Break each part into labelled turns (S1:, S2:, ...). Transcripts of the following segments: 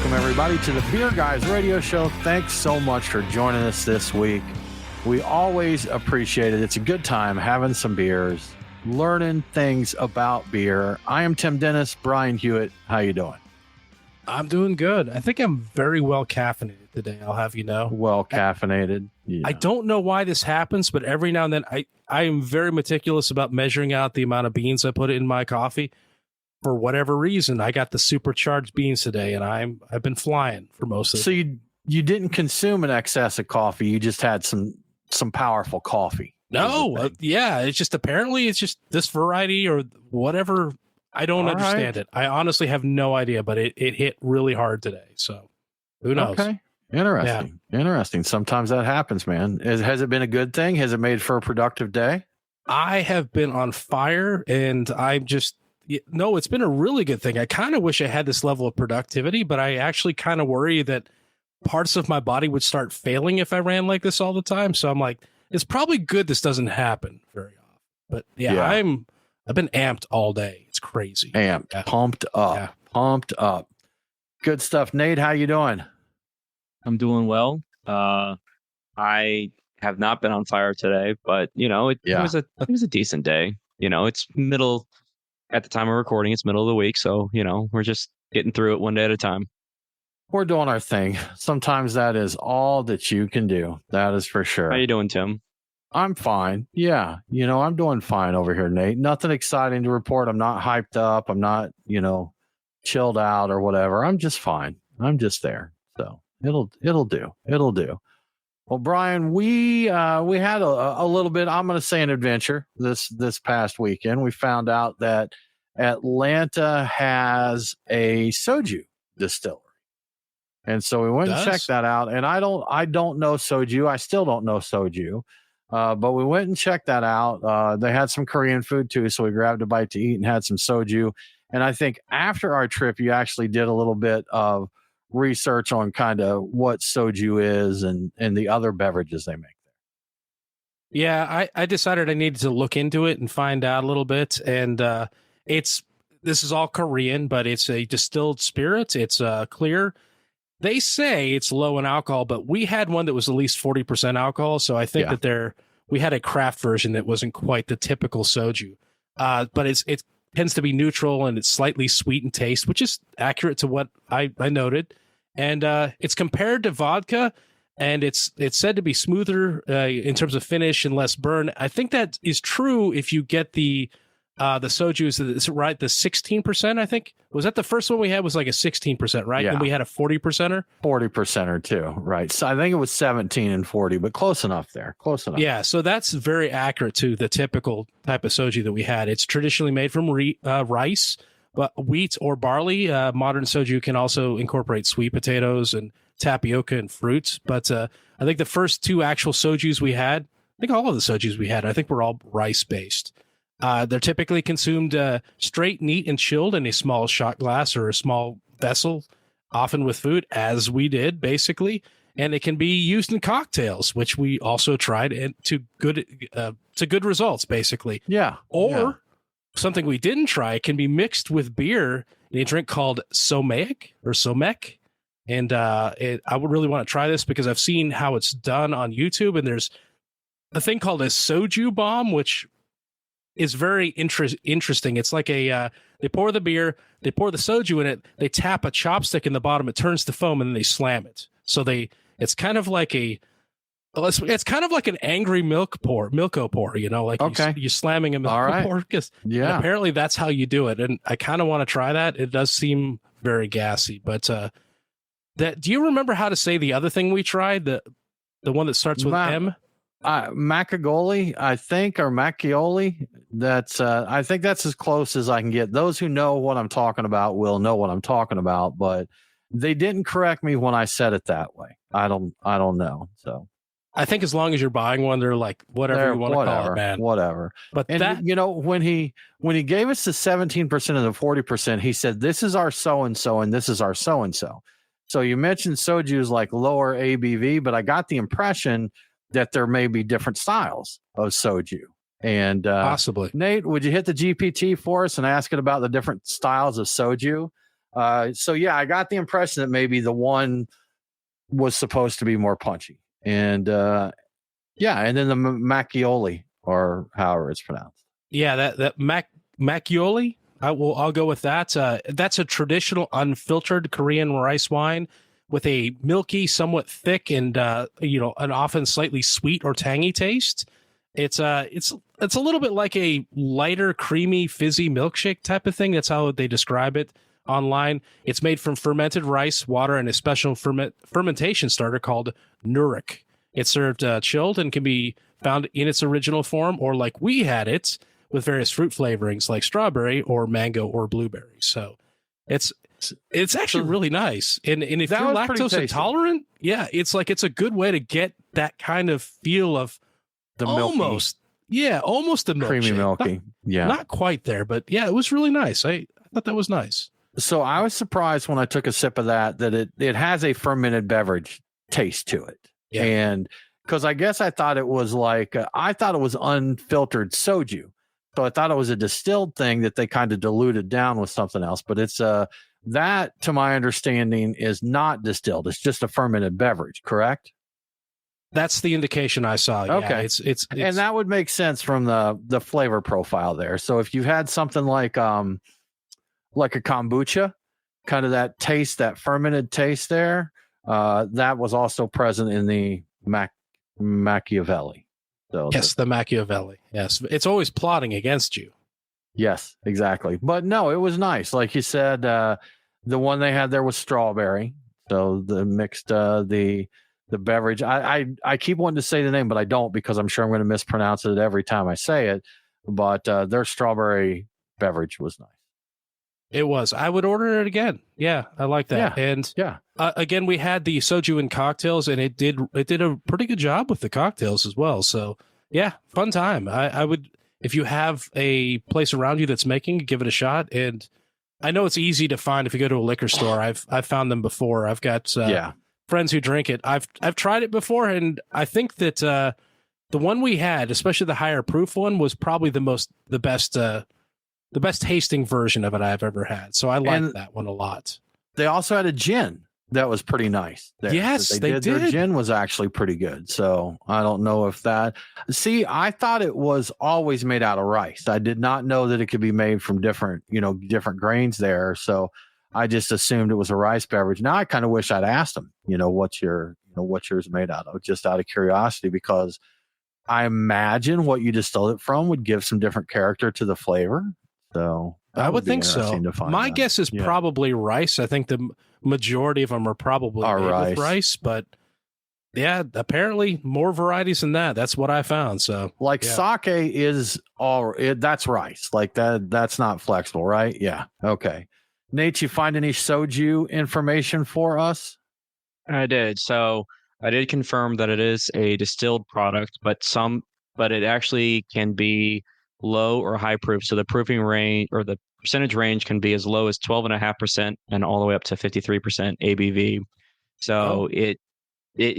S1: welcome everybody to the Beer Guys Radio Show. Thanks so much for joining us this week. We always appreciate it. It's a good time having some beers, learning things about beer. I am Tim Dennis. Brian Hewitt, how you doing?
S2: I'm doing good. I think I'm very well caffeinated today, I'll have you know.
S1: Well caffeinated. Yeah.
S2: I don't know why this happens, but every now and then I am very meticulous about measuring out the amount of beans I put in my coffee. For whatever reason, I got the supercharged beans today, and I've been flying for most of it.
S1: So you didn't consume an excess of coffee. You just had some powerful coffee.
S2: No, yeah, it's just apparently it's just this variety or whatever. I don't understand it. I honestly have no idea, but it hit really hard today. So who knows?
S1: Okay. Interesting. Yeah. Interesting. Sometimes that happens, man. Has it been a good thing? Has it made for a productive day?
S2: I have been on fire, and no, it's been a really good thing. I kind of wish I had this level of productivity, but I actually kind of worry that parts of my body would start failing if I ran like this all the time. So I'm like, it's probably good this doesn't happen very often. But yeah. I've been amped all day. It's crazy.
S1: Amped, pumped up. Good stuff. Nate, how you doing?
S3: I'm doing well. I have not been on fire today, but it was a decent day. It's at the time of recording, it's middle of the week, so we're just getting through it one day at a time.
S1: We're doing our thing. Sometimes that is all that you can do. That is for sure.
S3: How you doing, Tim?
S1: I'm fine. Yeah. I'm doing fine over here, Nate. Nothing exciting to report. I'm not hyped up. I'm not, chilled out or whatever. I'm just fine. I'm just there. So it'll do. It'll do. Well, Brian, we had a little bit, I'm going to say an adventure this past weekend. We found out that Atlanta has a Soju distillery. And so we went and checked that out. And I don't know Soju. I still don't know Soju. But we went and checked that out. They had some Korean food too. So we grabbed a bite to eat and had some Soju. And I think after our trip, you actually did a little bit of research on kind of what Soju is and the other beverages they make there.
S2: Yeah, I decided I needed to look into it and find out a little bit. And this is all Korean, but it's a distilled spirit. It's clear. They say it's low in alcohol, but we had one that was at least 40% alcohol. So I think that we had a craft version that wasn't quite the typical Soju. But it tends to be neutral and it's slightly sweet in taste, which is accurate to what I noted. And it's compared to vodka, and it's said to be smoother in terms of finish and less burn. I think that is true if you get the Soju, is right? The 16%, I think. Was that the first one we had was like a 16%, right?
S1: Yeah.
S2: And we had a 40%er?
S1: 40%er too, right? So I think it was 17 and 40, but close enough there. Close enough.
S2: Yeah, so that's very accurate to the typical type of Soju that we had. It's traditionally made from rice, but wheat or barley. Modern Soju can also incorporate sweet potatoes and tapioca and fruits. But I think the first two actual Sojus we had, I think all of the Sojus we had, I think were all rice-based. They're typically consumed straight, neat, and chilled in a small shot glass or a small vessel, often with food, as we did, basically. And it can be used in cocktails, which we also tried, and to good results, basically.
S1: Yeah.
S2: Or something we didn't try, it can be mixed with beer in a drink called Somek. And I would really want to try this because I've seen how it's done on YouTube, and there's a thing called a Soju bomb, which is very interesting. It's like they pour the beer, they pour the Soju in it, they tap a chopstick in the bottom, it turns to foam, and then they slam it. So it's kind of like it's kind of like an angry milko pour, like you're slamming a milko pour. And apparently that's how you do it. And I kind of want to try that. It does seem very gassy, but do you remember how to say the other thing we tried? The one that starts with M?
S1: Makgeolli, I think, or makgeolli. That's I think that's as close as I can get. Those who know what I'm talking about will know what I'm talking about, but they didn't correct me when I said it that way. I don't know. So
S2: I think as long as you're buying one, they're like whatever you want to call it, man.
S1: Whatever.
S2: But
S1: when he gave us the 17% and the 40%, he said, "This is our so and so, and this is our so and so." So you mentioned Soju is like lower ABV, but I got the impression that there may be different styles of Soju. And
S2: possibly.
S1: Nate, would you hit the GPT for us and ask it about the different styles of Soju? So yeah, I got the impression that maybe the one was supposed to be more punchy, and yeah, and then the makgeolli, or however it's pronounced.
S2: Yeah, that makgeolli. I'll go with that. That's a traditional unfiltered Korean rice wine with a milky, somewhat thick, and an often slightly sweet or tangy taste. It's a little bit like a lighter, creamy, fizzy milkshake type of thing. That's how they describe it online. It's made from fermented rice, water, and a special fermentation starter called nurik. It's served chilled and can be found in its original form, or like we had it, with various fruit flavorings like strawberry or mango or blueberry. So it's actually really nice. And if you're lactose intolerant, yeah, it's a good way to get that kind of feel of
S1: the
S2: almost a milkshake.
S1: Creamy milky.
S2: Not quite there, but yeah, it was really nice. I thought that was nice.
S1: So I was surprised when I took a sip of that it has a fermented beverage taste to it.
S2: Yeah.
S1: And because I guess I thought it was I thought it was unfiltered soju. So I thought it was a distilled thing that they kind of diluted down with something else. But it's that, to my understanding, is not distilled. It's just a fermented beverage, correct?
S2: That's the indication I saw. Yeah.
S1: Okay.
S2: It's
S1: and that would make sense from the flavor profile there. So if you had something like a kombucha, kind of that taste, that fermented taste there, that was also present in the Machiavelli. So
S2: yes, the Machiavelli. Yes, it's always plotting against you.
S1: Yes, exactly. But no, it was nice. Like you said, the one they had there was strawberry. So the mixed the beverage. I keep wanting to say the name, but I don't, because I'm sure I'm going to mispronounce it every time I say it. But their strawberry beverage was nice.
S2: It was. I would order it again. Yeah, I like that.
S1: Yeah.
S2: And
S1: yeah,
S2: again, we had the soju and cocktails, and it did a pretty good job with the cocktails as well. So yeah, fun time. I would, if you have a place around you that's making, give it a shot. And I know it's easy to find if you go to a liquor store. I've found them before. I've got friends who drink it. I've tried it before, and I think that the one we had, especially the higher proof one, was probably the best tasting version of it I've ever had. So I like that one a lot.
S1: They also had a gin that was pretty nice there.
S2: Yes, they did.
S1: Their gin was actually pretty good. So I don't know if that... See, I thought it was always made out of rice. I did not know that it could be made from different grains there. So I just assumed it was a rice beverage. Now I kind of wish I'd asked them, what's yours made out of, just out of curiosity, because I imagine what you distilled it from would give some different character to the flavor. So
S2: I would think so. My guess is probably rice. I think the majority of them are probably made with rice, but yeah, apparently more varieties than that. That's what I found. So
S1: sake is that's rice. Like that's not flexible, right? Yeah. Okay. Nate, you find any soju information for us?
S3: I did. So I did confirm that it is a distilled product, but it actually can be low or high proof. So the proofing range, or the percentage range, can be as low as 12.5% and all the way up to 53% ABV. So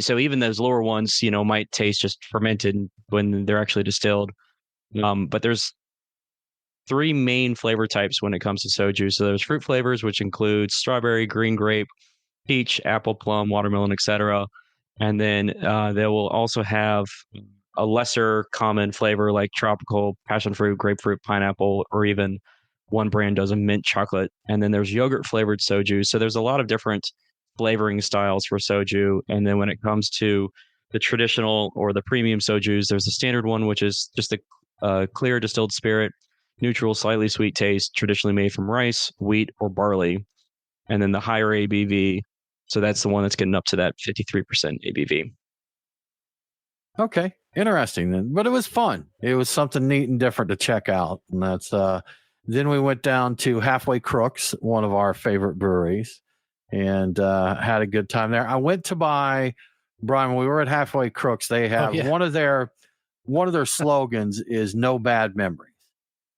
S3: so even those lower ones, might taste just fermented when they're actually distilled. But there's three main flavor types when it comes to soju. So there's fruit flavors, which include strawberry, green grape, peach, apple, plum, watermelon, etc. And then they will also have a lesser common flavor like tropical, passion fruit, grapefruit, pineapple, or even one brand does a mint chocolate. And then there's yogurt flavored soju. So there's a lot of different flavoring styles for soju. And then when it comes to the traditional or the premium sojus, there's the standard one, which is just a clear distilled spirit, neutral, slightly sweet taste, traditionally made from rice, wheat, or barley. And then the higher ABV. So that's the one that's getting up to that 53% ABV.
S1: Okay. Interesting then. But it was fun. It was something neat and different to check out. And that's then we went down to Halfway Crooks, one of our favorite breweries, and had a good time there. I went to buy, Brian, when we were at Halfway Crooks, they have one of their slogans is no bad memories.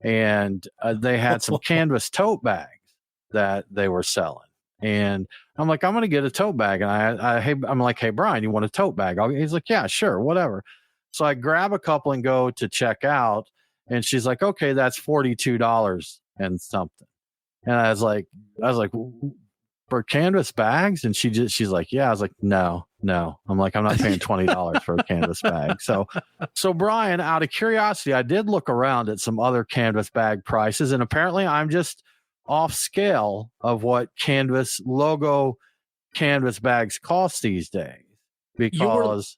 S1: And they had some canvas tote bags that they were selling. And I'm like, I'm going to get a tote bag. And I'm like, hey, Brian, you want a tote bag? He's like, yeah, sure, whatever. So I grab a couple and go to check out. And she's like, okay, that's $42 and something. And I was like, for canvas bags? And she's like, yeah. I was like, no. I'm like, I'm not paying $20 for a canvas bag. So Brian, out of curiosity, I did look around at some other canvas bag prices, and apparently I'm just off scale of what logo canvas bags cost these days. Because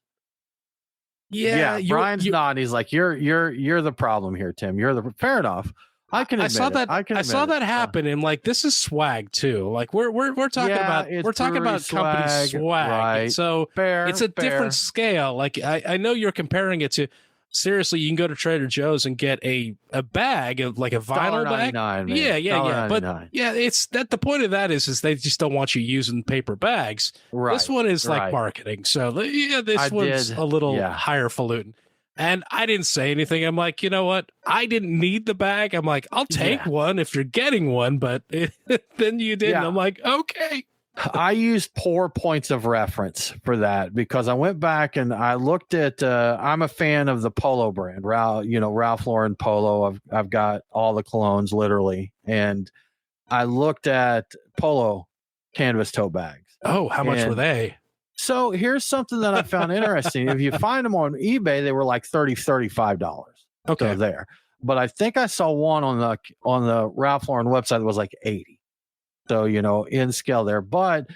S1: Brian's nodding. He's like, you're the problem here, Tim. Fair enough. I saw
S2: that happen, and like, this is swag too. Like we're talking about company swag, right? So it's a different scale. Like I know you're comparing it to. Seriously, you can go to Trader Joe's and get a bag of like a vinyl bag.
S1: Man.
S2: Yeah. But it's that the point of that is they just don't want you using paper bags.
S1: Right.
S2: This one is like marketing. So this one's a little highfalutin. And I didn't say anything. I'm like, you know what? I didn't need the bag. I'm like, I'll take one if you're getting one, but then you didn't. I'm like, okay.
S1: I used poor points of reference for that because I went back and I looked at. I'm a fan of the Polo brand, Ralph Lauren Polo. I've got all the colognes literally, and I looked at Polo canvas tote bags.
S2: Oh, how much were they?
S1: So here's something that I found interesting. If you find them on eBay, they were like $35.
S2: Okay,
S1: so there. But I think I saw one on the Ralph Lauren website that was like 80. So, in scale there. But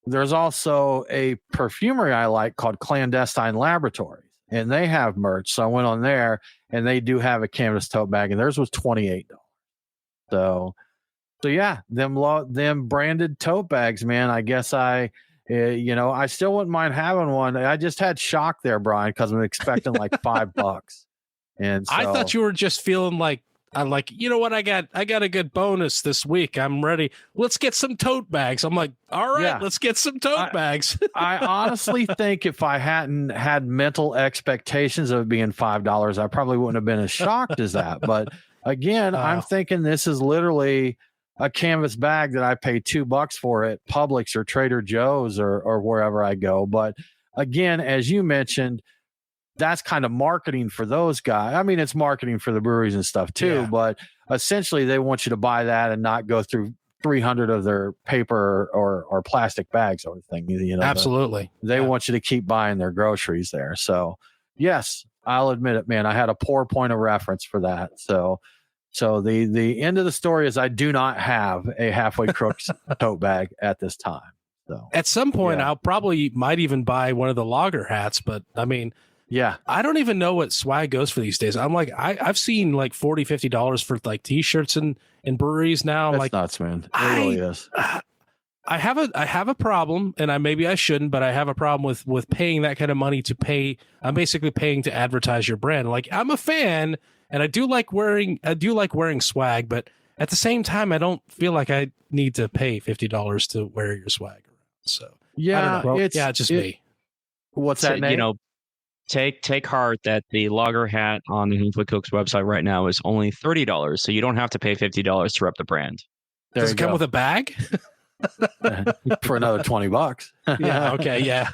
S1: there's also a perfumery I like called Clandestine Laboratories, and they have merch. So I went on there, and they do have a canvas tote bag, and theirs was $28. So yeah, them branded tote bags, man. I guess I still wouldn't mind having one. I just had shock there, Brian, because I'm expecting like $5. And so,
S2: I thought you were just feeling like, I'm like, you know what? I got a good bonus this week. I'm ready. Let's get some tote bags. I'm like, all right, let's get some tote bags.
S1: I honestly think if I hadn't had mental expectations of it being $5, I probably wouldn't have been as shocked as that. But again, I'm thinking this is literally a canvas bag that I pay $2 for at Publix or Trader Joe's or wherever I go. But again, as you mentioned, that's kind of marketing for those guys. I mean, it's marketing for the breweries and stuff too, but essentially they want you to buy that and not go through 300 of their paper or plastic bags or thing.
S2: Absolutely.
S1: They want you to keep buying their groceries there. So yes, I'll admit it, man. I had a poor point of reference for that. So the end of the story is I do not have a Halfway Crooks tote bag at this time. So
S2: at some point I'll probably might even buy one of the lager hats, but I mean, I don't even know what swag goes for these days. I'm like, I've seen like $40-$50 for like t-shirts in breweries now.
S1: That's
S2: like
S1: nuts, man. It really is.
S2: I have a problem, and maybe I shouldn't, but I have a problem with paying that kind of money to pay. I'm basically paying to advertise your brand. Like, I'm a fan, and I do like wearing swag, but at the same time, I don't feel like I need to pay $50 to wear your swag around. So I don't know. It's just me.
S1: What's that name?
S3: Take heart that the lager hat on the Halfway Crooks website right now is only $30, so you don't have to pay $50 to rep the brand.
S2: Does it come with a bag?
S1: For another $20.
S2: Yeah. Okay. Yeah.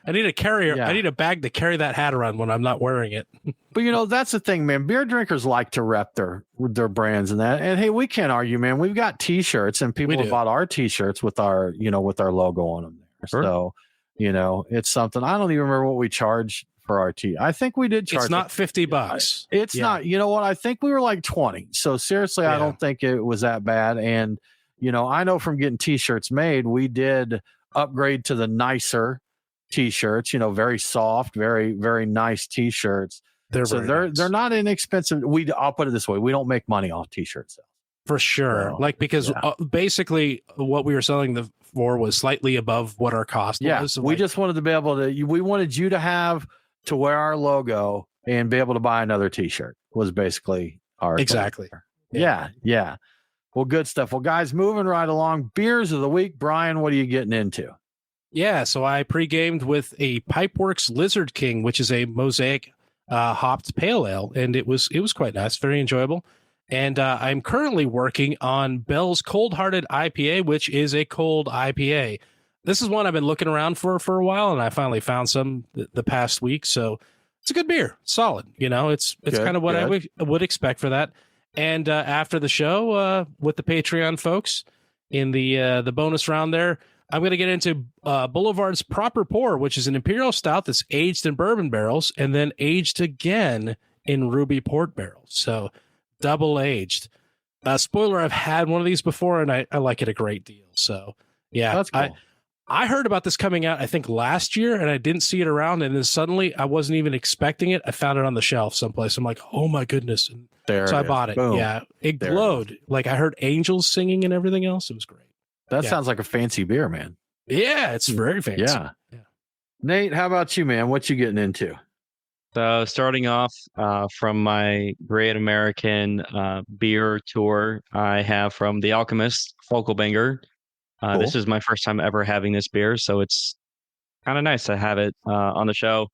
S2: I need a carrier. I need a bag to carry that hat around when I'm not wearing it.
S1: But that's the thing, man. Beer drinkers like to rep their brands and that. And hey, we can't argue, man. We've got t-shirts and people have bought our t-shirts with our logo on them there.
S3: Sure.
S1: So, it's something. I don't even remember what we charge for our tea. I think we did charge.
S2: It's not $50.
S1: It's not. You know what? I think we were like 20. So seriously, I don't think it was that bad. And I know from getting t-shirts made, we did upgrade to the nicer t-shirts. Very soft, very very nice t-shirts. They're not inexpensive. I'll put it this way: we don't make money off t-shirts
S2: for sure. Because basically what we were selling for was slightly above what our cost was.
S1: So we just wanted to be able to. We wanted you to have to wear our logo and be able to buy another t-shirt. Was basically our
S2: exactly.
S1: Yeah. Well, good stuff. Well, guys, moving right along. Beers of the week. Brian, what are you getting into?
S2: Yeah, so I pre-gamed with a Pipeworks Lizard King, which is a mosaic hopped pale ale, and it was quite nice, very enjoyable. And I'm currently working on Bell's Cold Hearted IPA, which is a cold IPA. This is one I've been looking around for a while, and I finally found some the past week. So it's a good beer, solid. It's kind of what I would expect for that. And after the show, with the Patreon folks in the bonus round there, I'm going to get into Boulevard's Proper Pour, which is an imperial stout that's aged in bourbon barrels and then aged again in ruby port barrels. So double aged. Spoiler, I've had one of these before and I like it a great deal. So yeah,
S1: that's cool.
S2: I heard about this coming out, I think last year, and I didn't see it around. And then suddenly I wasn't even expecting it. I found it on the shelf someplace. I'm like, oh my goodness. And so I bought it. Boom. Yeah. It glowed. Like I heard angels singing and everything else. It was great.
S1: That sounds like a fancy beer, man.
S2: Yeah, it's very fancy.
S1: Yeah. Nate, how about you, man? What you getting into?
S3: So starting off from my Great American beer tour, I have from The Alchemist, Folkelbanger. Cool. This is my first time ever having this beer, so it's kind of nice to have it on the show.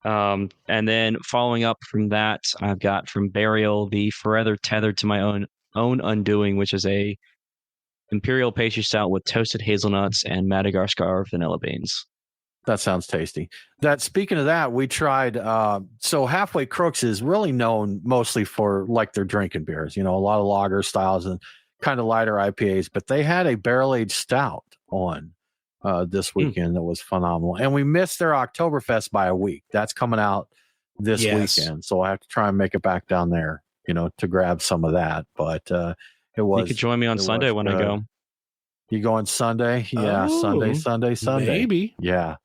S3: And then following up from that, I've got from Burial, the Forever Tethered to My Own Undoing, which is a imperial pastry stout with toasted hazelnuts and Madagascar vanilla beans.
S1: That sounds tasty. Speaking of that, we tried. So Halfway Crooks is really known mostly for like their drinking beers. You know, a lot of lager styles and kind of lighter IPAs. But they had a barrel aged stout on this weekend that was phenomenal. And we missed their Oktoberfest by a week. That's coming out this weekend, so I have to try and make it back down there. You know, to grab some of that. But it was.
S3: You could join me on Sunday when I go.
S1: You go on Sunday? Yeah, Sunday.
S2: Maybe.
S1: Yeah.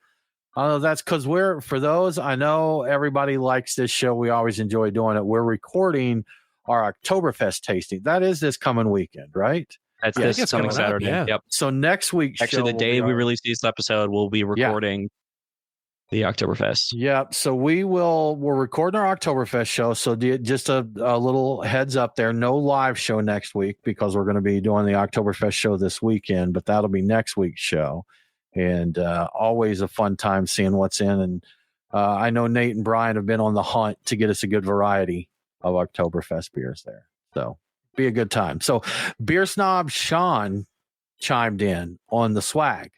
S1: That's because for those, I know everybody likes this show. We always enjoy doing it. We're recording our Oktoberfest tasting. That is this coming weekend, right?
S3: That's this coming Saturday.
S2: Yeah.
S3: Yep.
S1: So next week,
S3: actually, the day we release this episode, we'll be recording the Oktoberfest.
S1: Yep. So we're recording our Oktoberfest show. So just a little heads up there. No live show next week because we're going to be doing the Oktoberfest show this weekend, but that'll be next week's show. And always a fun time seeing what's in. And I know Nate and Brian have been on the hunt to get us a good variety of Oktoberfest beers there. So be a good time. So Beer Snob Sean chimed in on the swag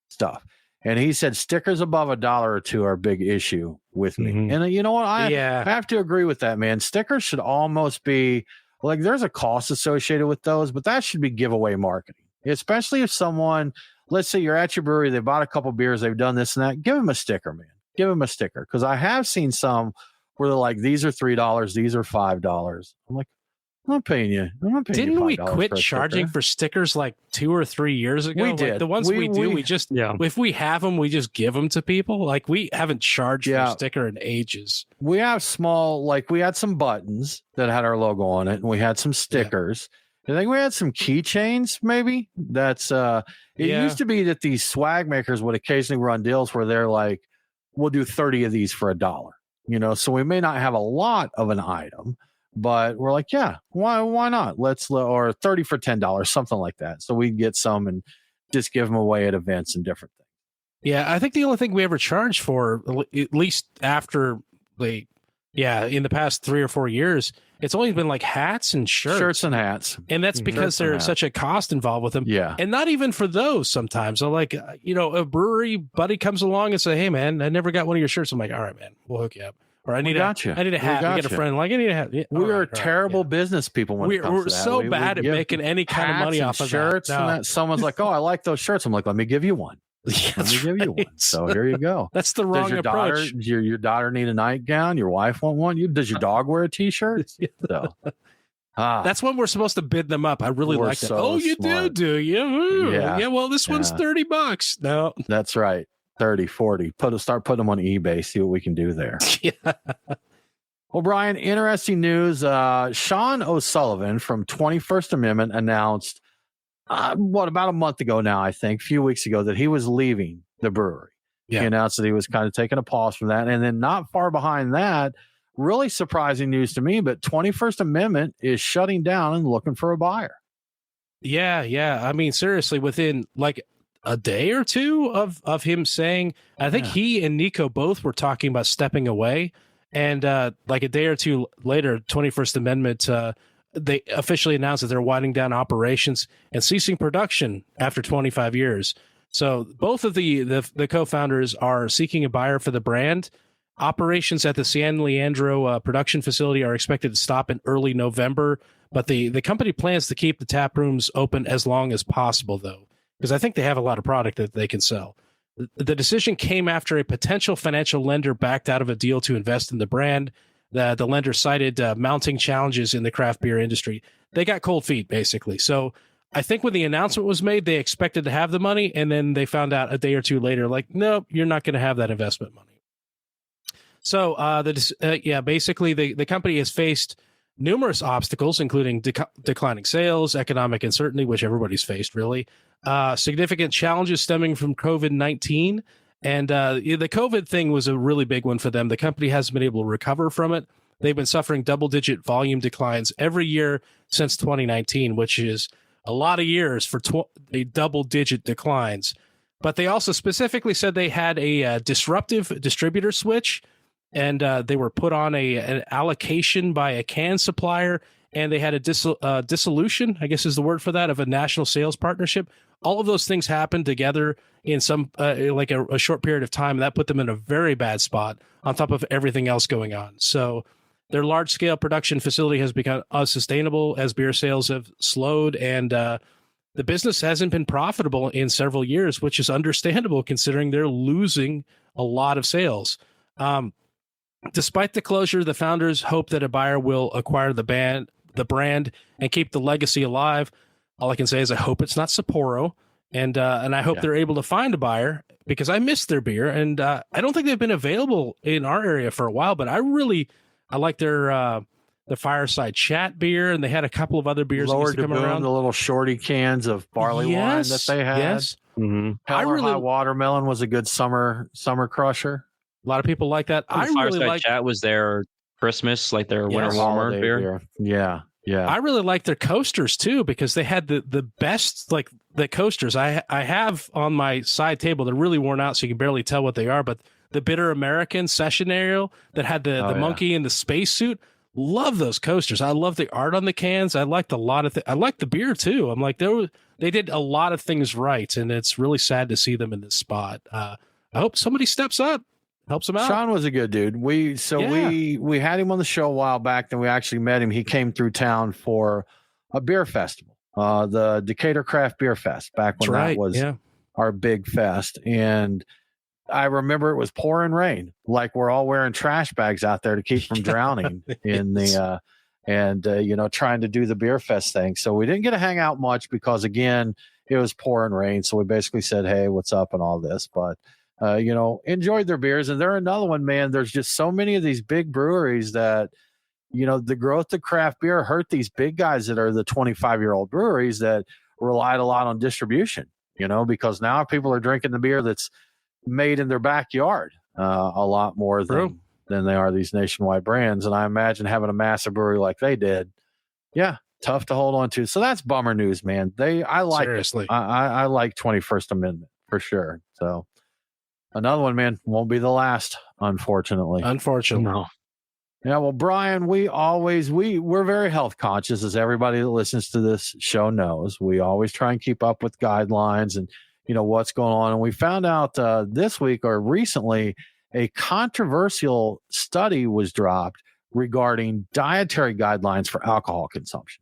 S1: stuff. And he said stickers above $1 or $2 are a big issue with me. Mm-hmm. And you know what? I have to agree with that, man. Stickers should almost be like there's a cost associated with those, but that should be giveaway marketing, especially if someone, let's say you're at your brewery, they bought a couple beers, they've done this and that. Give them a sticker, man. Give them a sticker. Because I have seen some where they're like, these are $3, these are $5. I'm like, I'm not paying you.
S2: Didn't we quit charging for stickers like 2 or 3 years ago?
S1: We did.
S2: Like the ones we just, if we have them, we just give them to people. Like we haven't charged for a sticker in ages.
S1: We have small, like we had some buttons that had our logo on it, and we had some stickers. I think we had some keychains, maybe. That's it used to be that these swag makers would occasionally run deals where they're like, we'll do 30 of these for $1. You know, so we may not have a lot of an item, but we're like, why not? Or 30 for $10, something like that. So we get some and just give them away at events and different things.
S2: Yeah, I think the only thing we ever charged for, at least after in the past 3 or 4 years, it's only been like hats and shirts
S1: and hats.
S2: And that's because there's such a cost involved with them.
S1: Yeah.
S2: And not even for those sometimes. So like, a brewery buddy comes along and say, hey man, I never got one of your shirts. I'm like, all right, man, we'll hook you up. Or I need a hat. We get a friend like, I need a hat. Yeah,
S1: we are terrible business people when it comes to that.
S2: We're so bad at making any kind of money off of
S1: shirts. No. And that someone's like, oh, I like those shirts. I'm like, let me give you one. Let me give you one. So here you go.
S2: That's the wrong approach.
S1: Your daughter need a nightgown? Your wife want one? Does your dog wear a t-shirt? So,
S2: that's when we're supposed to bid them up. I really like that. Oh, you smart. do you? Ooh. Yeah. Well, this one's $30. No,
S1: that's right. 30, 40. Start putting them on eBay. See what we can do there. Well, Brian, interesting news. Sean O'Sullivan from 21st Amendment announced, about a month ago now, I think, a few weeks ago, that he was leaving the brewery. Yeah. He announced that he was kind of taking a pause from that. And then not far behind that, really surprising news to me, but 21st Amendment is shutting down and looking for a buyer.
S2: Yeah. I mean, seriously, within like a day or two of him saying, I think he and Nico both were talking about stepping away. And like a day or two later, 21st Amendment, they officially announced that they're winding down operations and ceasing production after 25 years. So both of the co-founders are seeking a buyer for the brand. Operations at the San Leandro production facility are expected to stop in early November, But the company plans to keep the tap rooms open as long as possible, though, because I think they have a lot of product that they can sell. The decision came after a potential financial lender backed out of a deal to invest in the brand. The lender cited mounting challenges in the craft beer industry. They got cold feet, basically. So I think when the announcement was made, they expected to have the money, and then they found out a day or two later, like, nope, you're not going to have that investment money. So basically, the company has faced numerous obstacles, including declining sales, economic uncertainty, which everybody's faced, really, significant challenges stemming from COVID-19. And the COVID thing was a really big one for them. The company hasn't been able to recover from it. They've been suffering double-digit volume declines every year since 2019, which is a lot of years for double-digit declines. But they also specifically said they had a disruptive distributor switch, and they were put on an allocation by a can supplier, and they had a dissolution, I guess is the word for that, of a national sales partnership. All of those things happened together in some like a short period of time, and that put them in a very bad spot on top of everything else going on. So their large-scale production facility has become unsustainable as beer sales have slowed, and the business hasn't been profitable in several years, which is understandable considering they're losing a lot of sales. Despite the closure, the founders hope that a buyer will acquire the brand, and keep the legacy alive. All I can say is I hope it's not Sapporo, and I hope they're able to find a buyer, because I missed their beer, and I don't think they've been available in our area for a while. But I like their the Fireside Chat beer, and they had a couple of other beers
S1: Lower
S2: that come around.
S1: The little shorty cans of barley wine that they had.
S2: Yes,
S1: High Watermelon was a good summer crusher.
S2: A lot of people like that. I really like
S3: Chat was their Christmas, like their winter warmer beer.
S1: Yeah.
S2: I really like their coasters too, because they had the best, like, the coasters. I have on my side table. They're really worn out, so you can barely tell what they are. But the Bitter American Session Ale that had the monkey in the spacesuit. Love those coasters. I love the art on the cans. I liked a lot of I like the beer too. I'm like, they did a lot of things right, and it's really sad to see them in this spot. I hope somebody steps up, helps them out.
S1: Sean was a good dude. We had him on the show a while back, then we actually met him. He came through town for a beer festival, the Decatur Craft Beer Fest, back when that was our big fest. And I remember it was pouring rain, like we're all wearing trash bags out there to keep from drowning in the trying to do the beer fest thing. So we didn't get to hang out much because, again, it was pouring rain. So we basically said, hey, what's up and all this, but enjoyed their beers. And they're another one, man. There's just so many of these big breweries that, the growth of craft beer hurt these big guys that are the 25-year-old breweries that relied a lot on distribution, because now people are drinking the beer that's made in their backyard a lot more than they are these nationwide brands. And I imagine having a massive brewery like they did, tough to hold on to. So that's bummer news, man. I like
S2: Seriously.
S1: I like 21st Amendment for sure. So another one, man, won't be the last, unfortunately.
S2: No.
S1: Yeah, well, Brian, we're very health conscious, as everybody that listens to this show knows. We always try and keep up with guidelines and what's going on. And we found out this week or recently a controversial study was dropped regarding dietary guidelines for alcohol consumption.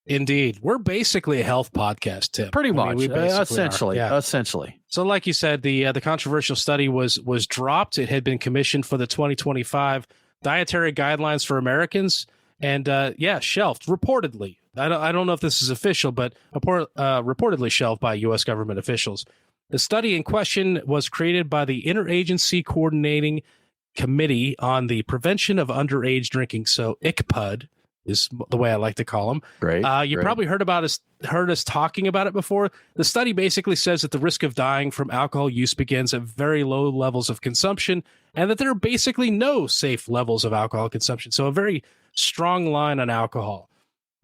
S2: Indeed. We're basically a health podcast, Tim.
S1: Pretty much.
S2: We
S1: Essentially.
S2: So like you said, the controversial study was dropped. It had been commissioned for the 2025 dietary guidelines for Americans, and shelved reportedly. I don't know if this is official, but reportedly shelved by U.S. government officials. The study in question was created by the Interagency Coordinating Committee on the Prevention of Underage Drinking. So ICPUD is the way I like to call them.
S1: Great.
S2: You probably heard us talking about it before. The study basically says that the risk of dying from alcohol use begins at very low levels of consumption, and that there are basically no safe levels of alcohol consumption. So a very strong line on alcohol.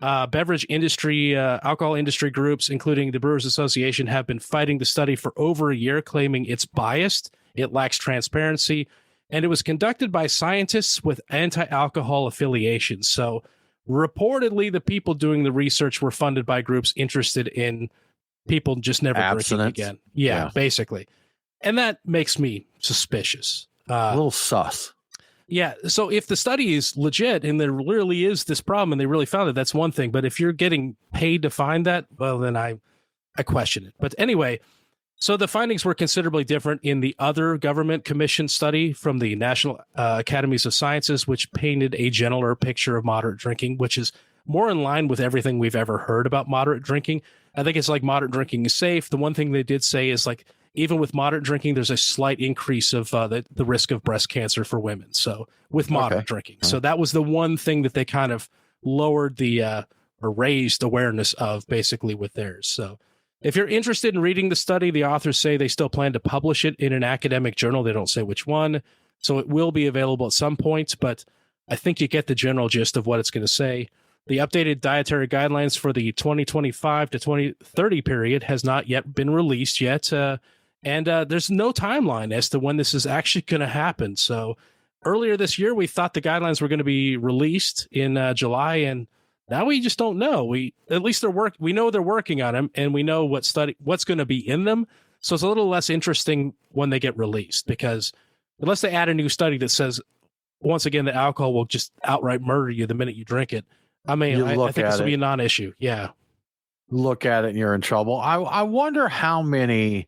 S2: Beverage industry, alcohol industry groups, including the Brewers Association, have been fighting the study for over a year, claiming it's biased, it lacks transparency, and it was conducted by scientists with anti-alcohol affiliations. So reportedly, the people doing the research were funded by groups interested in people just never drinking again. Yeah, basically. And that makes me suspicious.
S1: A little sus.
S2: Yeah. So if the study is legit and there really is this problem and they really found it, that's one thing. But if you're getting paid to find that, well, then I question it. But anyway, so the findings were considerably different in the other government commissioned study from the National Academies of Sciences, which painted a gentler picture of moderate drinking, which is more in line with everything we've ever heard about moderate drinking. I think it's like moderate drinking is safe. The one thing they did say is like, even with moderate drinking, there's a slight increase of the risk of breast cancer for women. So with moderate drinking. So that was the one thing that they kind of lowered the or raised awareness of basically with theirs. So if you're interested in reading the study, the authors say they still plan to publish it in an academic journal. They don't say which one. So it will be available at some point, but I think you get the general gist of what it's going to say. The updated dietary guidelines for the 2025 to 2030 period has not yet been released yet. And there's no timeline as to when this is actually going to happen. So earlier this year, we thought the guidelines were going to be released in July, and now we just don't know. We know they're working on them, and we know what's going to be in them. So it's a little less interesting when they get released, because unless they add a new study that says, once again, that alcohol will just outright murder you the minute you drink it. I mean, I think this will be a non-issue. Yeah.
S1: Look at it and you're in trouble. I wonder how many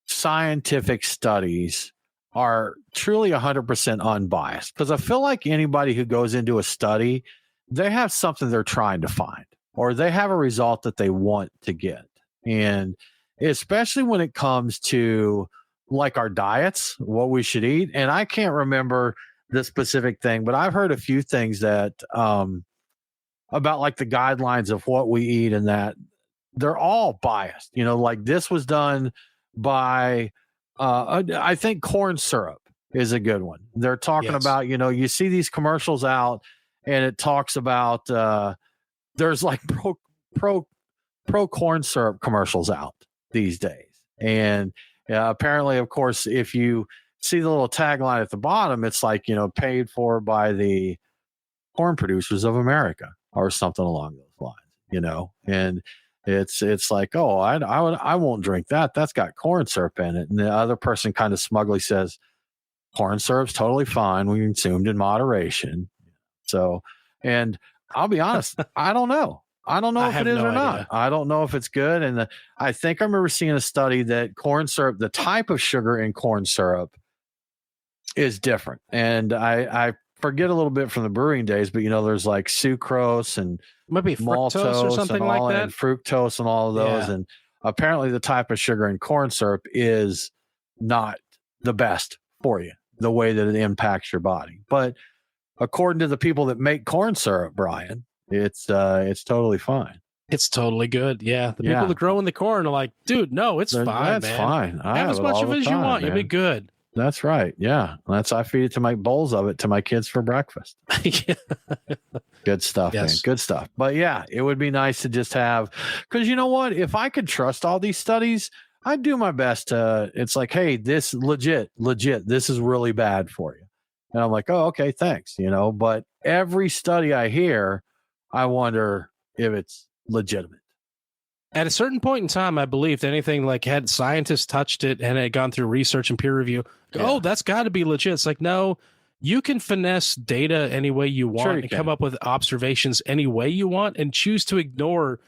S1: scientific studies are truly 100% unbiased, because I feel like anybody who goes into a study, they have something they're trying to find, or they have a result that they want to get. And especially when it comes to like our diets, what we should eat. And I can't remember the specific thing, but I've heard a few things that about like the guidelines of what we eat, and that they're all biased. Like this was done by I think corn syrup is a good one. They're talking about, you see these commercials out, and it talks about there's like pro corn syrup commercials out these days. And apparently, of course, if you see the little tagline at the bottom, it's like, paid for by the corn producers of America or something along those lines, and it's like, oh, I won't drink that. That's got corn syrup in it. And the other person kind of smugly says, corn syrup's totally fine when consumed in moderation. So, and I'll be honest, I don't know. I don't know if it is or not. I don't know if it's good. And I think I remember seeing a study that corn syrup, the type of sugar in corn syrup is different. And I forget a little bit from the brewing days, but there's like sucrose and
S2: maybe fructose or something like that,
S1: and fructose and all of those. Yeah. And apparently the type of sugar in corn syrup is not the best for you, the way that it impacts your body. But according to the people that make corn syrup, Brian, it's totally fine.
S2: It's totally good. Yeah. The people that grow in the corn are like, dude, no, it's fine. That's
S1: fine.
S2: Have as much of it as you want. You'll be good.
S1: That's right. Yeah. I feed it to my bowls of it to my kids for breakfast. Good stuff, man. Good stuff. But yeah, it would be nice to just have, because you know what? If I could trust all these studies, I'd do my best to, it's like, hey, this legit, this is really bad for you. And I'm like, oh, okay, thanks. But every study I hear, I wonder if it's legitimate.
S2: At a certain point in time, I believed anything like had scientists touched it and had gone through research and peer review. Oh, that's got to be legit. It's like, no, you can finesse data any way you want and come up with observations any way you want, and choose to ignore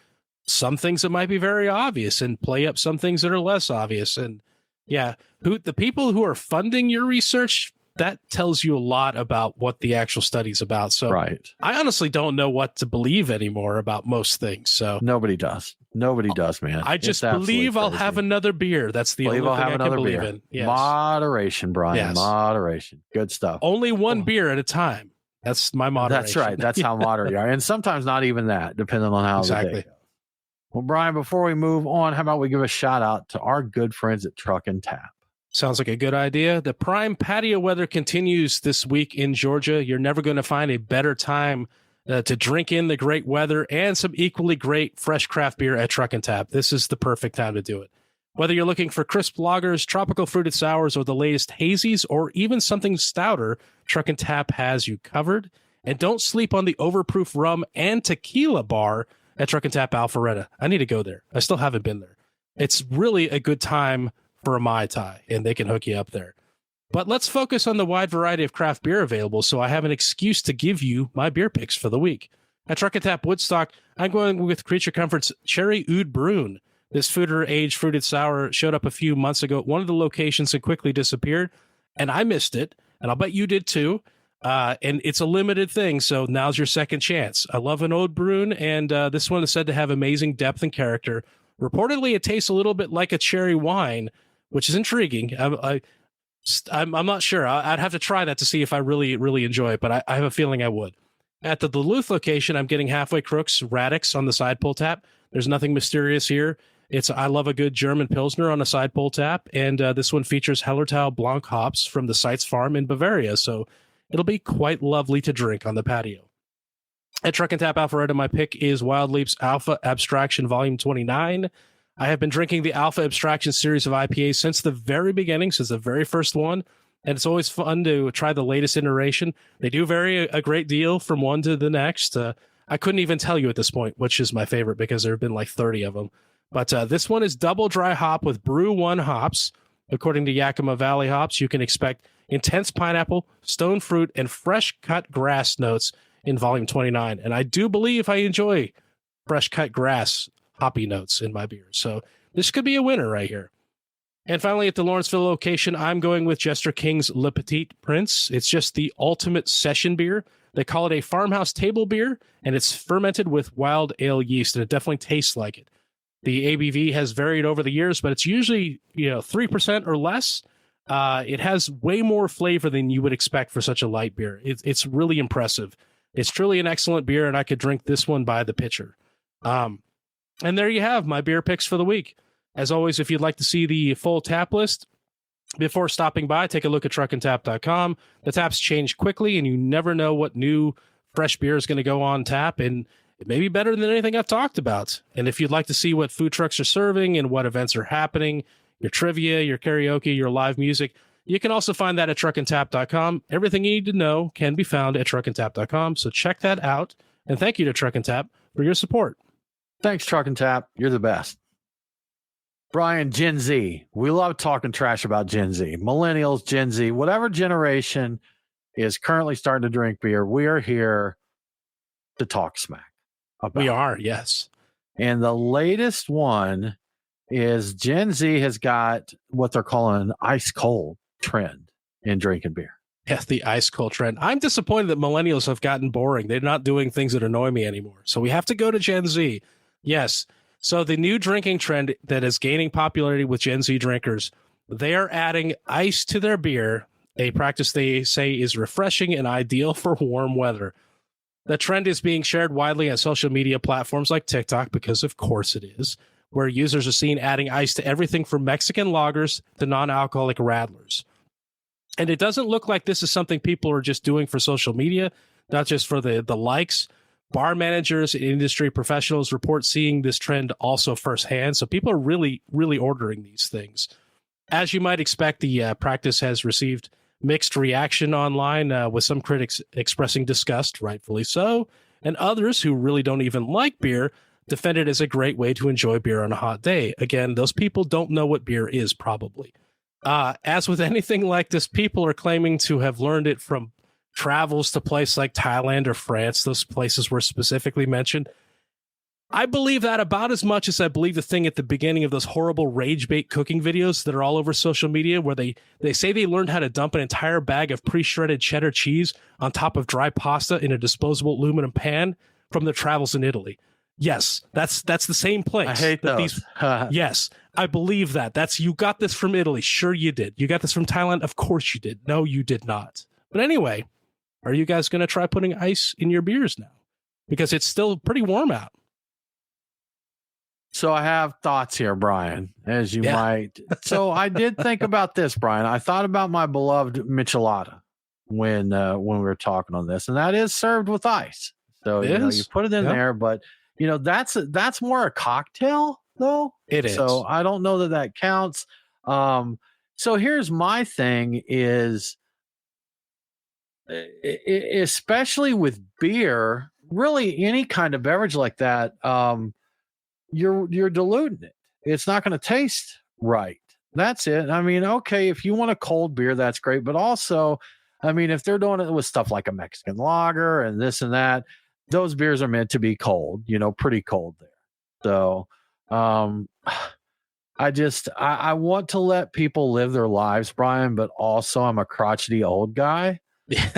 S2: some things that might be very obvious and play up some things that are less obvious. And the people who are funding your research, that tells you a lot about what the actual study's about. So I honestly don't know what to believe anymore about most things. So
S1: nobody does, man.
S2: I just believe I'll have another beer. That's the only thing I can believe in. Yes.
S1: Moderation, Brian. Yes. Moderation. Good stuff.
S2: Only one beer at a time. That's my moderation.
S1: That's right. That's how moderate you are. And sometimes not even that, depending on how the day goes. Well, Brian, before we move on, how about we give a shout out to our good friends at Truck and Tap?
S2: Sounds like a good idea. The prime patio weather continues this week in Georgia. You're never going to find a better time to drink in the great weather and some equally great fresh craft beer at Truck and Tap. This is the perfect time to do it. Whether you're looking for crisp lagers, tropical fruited sours, or the latest hazies, or even something stouter, Truck and Tap has you covered. And don't sleep on the overproof rum and tequila bar at Truck and Tap Alpharetta. I need to go there. I still haven't been there. It's really a good time for a Mai Tai, and they can hook you up there. But let's focus on the wide variety of craft beer available so I have an excuse to give you my beer picks for the week. At Truck and Tap Woodstock, I'm going with Creature Comfort's Cherry Oud Brune. This foeder-aged fruited sour showed up a few months ago at one of the locations and quickly disappeared, and I missed it, and I'll bet you did too. And it's a limited thing, so now's your second chance. I love an Oud Brune, and this one is said to have amazing depth and character. Reportedly, it tastes a little bit like a cherry wine, which is intriguing. I'm not sure. I'd have to try that to see if I really, really enjoy it, but I have a feeling I would. At the Duluth location, I'm getting Halfway Crooks Radix on the side pull tap. There's nothing mysterious here. I love a good German Pilsner on a side pull tap, and this one features Hallertau Blanc hops from the Seitz farm in Bavaria, so it'll be quite lovely to drink on the patio. At Truck and Tap Alpharetta, my pick is Wild Leap's Alpha Abstraction Volume 29. I have been drinking the Alpha Abstraction series of IPAs since the very beginning, since the very first one, and it's always fun to try the latest iteration. They do vary a great deal from one to the next. I couldn't even tell you at this point which is my favorite because there have been like 30 of them. But this one is double dry hop with Brew 1 hops. According to Yakima Valley Hops, you can expect intense pineapple, stone fruit, and fresh cut grass notes in Volume 29. And I do believe I enjoy fresh cut grass hoppy notes in my beer. So this could be a winner right here. And finally, at the Lawrenceville location, I'm going with Jester King's Le Petit Prince. It's just the ultimate session beer. They call it a farmhouse table beer, and it's fermented with wild ale yeast, and it definitely tastes like it. The ABV has varied over the years, but it's usually 3% or less. It has way more flavor than you would expect for such a light beer. It's really impressive. It's truly an excellent beer, and I could drink this one by the pitcher. And there you have my beer picks for the week. As always, if you'd like to see the full tap list before stopping by, take a look at truckandtap.com. The taps change quickly, and you never know what new fresh beer is going to go on tap, and it may be better than anything I've talked about. And if you'd like to see what food trucks are serving and what events are happening, your trivia, your karaoke, your live music, you can also find that at truckandtap.com. Everything you need to know can be found at truckandtap.com, so check that out. And thank you to Truck and Tap for your support.
S1: Thanks, Truck and Tap. You're the best. Brian, Gen Z. We love talking trash about Gen Z. Millennials, Gen Z, whatever generation is currently starting to drink beer, we are here to talk smack about.
S2: We are, yes.
S1: And the latest one is Gen Z has got what they're calling an ice cold trend in drinking beer.
S2: Yes, the ice cold trend. I'm disappointed that millennials have gotten boring. They're not doing things that annoy me anymore. So we have to go to Gen Z. Yes. So the new drinking trend that is gaining popularity with Gen Z drinkers, they are adding ice to their beer, a practice they say is refreshing and ideal for warm weather. The trend is being shared widely on social media platforms like TikTok, because of course it is, where users are seen adding ice to everything from Mexican lagers to non-alcoholic radlers. And it doesn't look like this is something people are just doing for social media, not just for the likes. Bar managers and industry professionals report seeing this trend also firsthand. So people are really, really ordering these things. As you might expect, the practice has received mixed reaction online, with some critics expressing disgust, rightfully so, and others who really don't even like beer defend it as a great way to enjoy beer on a hot day. Again, those people don't know what beer is, probably. As with anything like this, people are claiming to have learned it from travels to places like Thailand or France. Those places were specifically mentioned. I believe that about as much as I believe the thing at the beginning of those horrible rage bait cooking videos that are all over social media, where they say they learned how to dump an entire bag of pre-shredded cheddar cheese on top of dry pasta in a disposable aluminum pan from their travels in Italy. Yes, that's the same place.
S1: I hate those.
S2: Yes, I believe that. You got this from Italy. Sure you did. You got this from Thailand. Of course you did. No, you did not. But anyway, are you guys going to try putting ice in your beers now? Because it's still pretty warm out.
S1: So I have thoughts here, Brian, as you might. So I did think about this, Brian. I thought about my beloved michelada when we were talking on this, and that is served with ice. So you put it in there, but that's more a cocktail, though.
S2: It is.
S1: So I don't know that counts. So here's my thing is, especially with beer, really any kind of beverage like that, you're diluting it. It's not going to taste right. That's it. I mean, okay, if you want a cold beer, that's great. But also, I mean, if they're doing it with stuff like a Mexican lager and this and that, those beers are meant to be cold, pretty cold there. So I want to let people live their lives, Brian, but also I'm a crotchety old guy.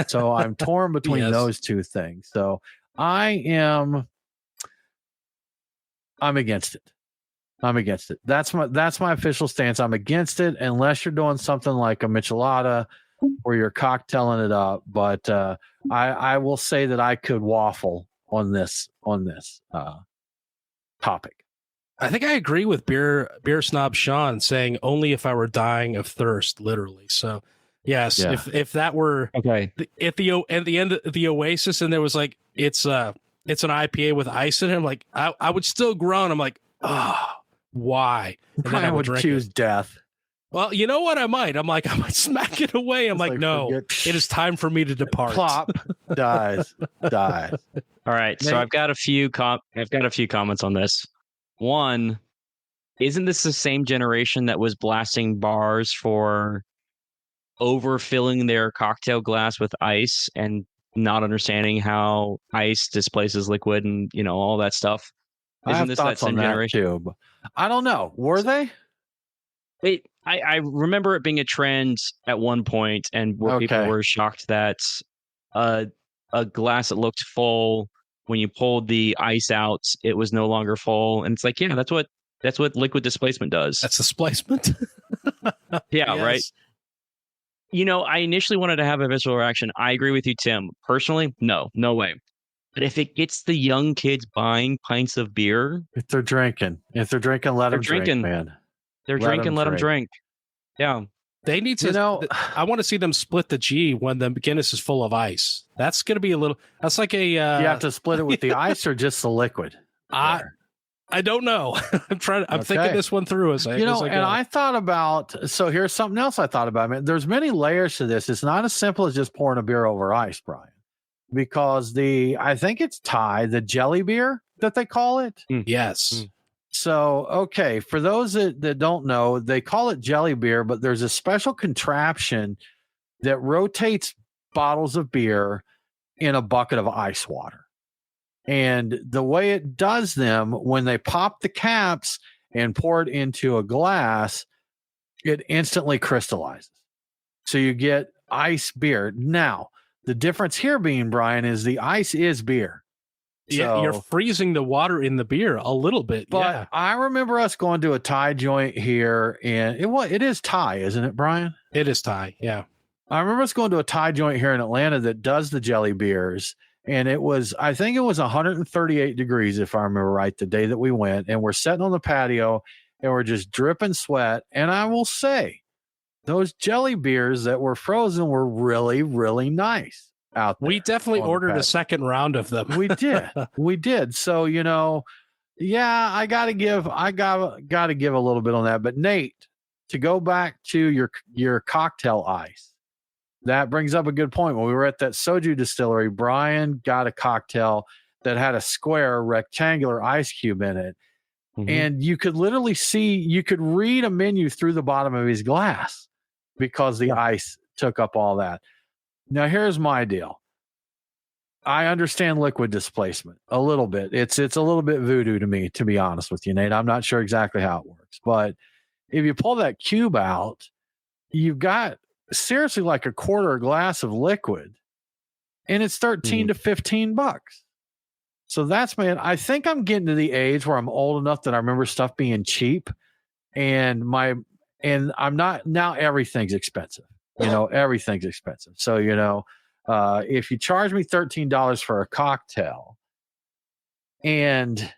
S1: So I'm torn between those two things. So I'm against it. I'm against it. That's my official stance. I'm against it unless you're doing something like a michelada where you're cocktailing it up. But I will say that I could waffle on this topic.
S2: I think I agree with beer snob Sean saying only if I were dying of thirst, literally. So yes, if that were
S3: okay
S2: at the end of the Oasis and there was like it's an IPA with ice in it, I'm like I would still groan. I'm like, why? And
S1: then I would choose death.
S2: Well, you know what? I might smack it away. I'm like, no, it is time for me to depart.
S1: Plop, dies.
S3: All right, so I've got a few comments on this. One, isn't this the same generation that was blasting bars for overfilling their cocktail glass with ice and not understanding how ice displaces liquid and all that stuff?
S1: Isn't this that same generation too? But I don't know. Were they?
S3: I remember it being a trend at one point, and where people were shocked that a glass that looked full, when you pulled the ice out, it was no longer full. And it's like, yeah, that's what liquid displacement does.
S2: That's displacement.
S3: Yeah, yes. Right. I initially wanted to have a visceral reaction. I agree with you, Tim. Personally, no way. But if it gets the young kids buying pints of beer,
S1: if they're drinking, let them drink, man.
S3: They're drinking, let them drink. Yeah.
S2: They need to, I want to see them split the G when the Guinness is full of ice. That's going to be that's like a... you
S1: have to split it with the ice or just the liquid?
S2: I don't know. I'm thinking this one through as I go.
S1: I thought about, so here's something else I thought about. Man, there's many layers to this. It's not as simple as just pouring a beer over ice, Brian, because I think it's Thai, the jelly beer that they call it.
S2: Yes.
S1: So, okay, for those that don't know, they call it jelly beer, but there's a special contraption that rotates bottles of beer in a bucket of ice water. And the way it does them, when they pop the caps and pour it into a glass, it instantly crystallizes. So you get ice beer. Now, the difference here being, Brian, is the ice is beer.
S2: Yeah, you're freezing the water in the beer a little bit.
S1: But I remember us going to a Thai joint here, and it is Thai, isn't it, Brian?
S2: It is Thai, yeah.
S1: I remember us going to a Thai joint here in Atlanta that does the jelly beers, and I think it was 138 degrees, if I remember right, the day that we went, and we're sitting on the patio, and we're just dripping sweat, and I will say, those jelly beers that were frozen were really, really nice. Out there.
S2: We definitely ordered a second round of them.
S1: We did. So, I gotta give a little bit on that. But Nate, to go back to your cocktail ice, that brings up a good point. When we were at that Soju distillery, Brian got a cocktail that had a square rectangular ice cube in it. Mm-hmm. And you could literally read a menu through the bottom of his glass because the ice took up all that. Now, here's my deal. I understand liquid displacement a little bit. It's a little bit voodoo to me, to be honest with you, Nate. I'm not sure exactly how it works. But if you pull that cube out, you've got seriously like a quarter glass of liquid, and it's $13 to $15. So I think I'm getting to the age where I'm old enough that I remember stuff being cheap, and I'm not, now everything's expensive. Everything's expensive. So, if you charge me $13 for a cocktail and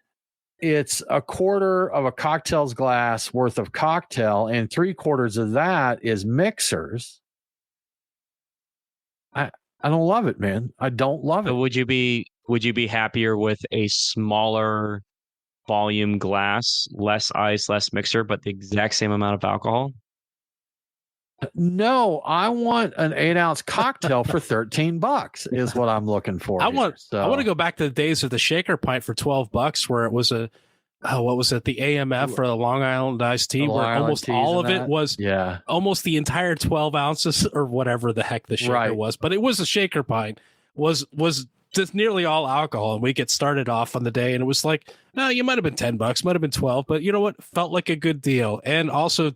S1: it's a quarter of a cocktail's glass worth of cocktail and 3/4 of that is mixers, I don't love it, man. I don't love it.
S3: Would you be happier with a smaller volume glass, less ice, less mixer, but the exact same amount of alcohol?
S1: No, I want an 8-ounce cocktail for $13 is what I'm looking for.
S2: I want to go back to the days of the shaker pint for $12 where it was a what was it? The AMF or the Long Island iced tea, where almost all of it was almost the entire 12 ounces or whatever the heck the shaker was. But it was a shaker pint, was just nearly all alcohol. And we get started off on the day and it was like, no, you might have been $10, might have been 12, but you know what? Felt like a good deal. And also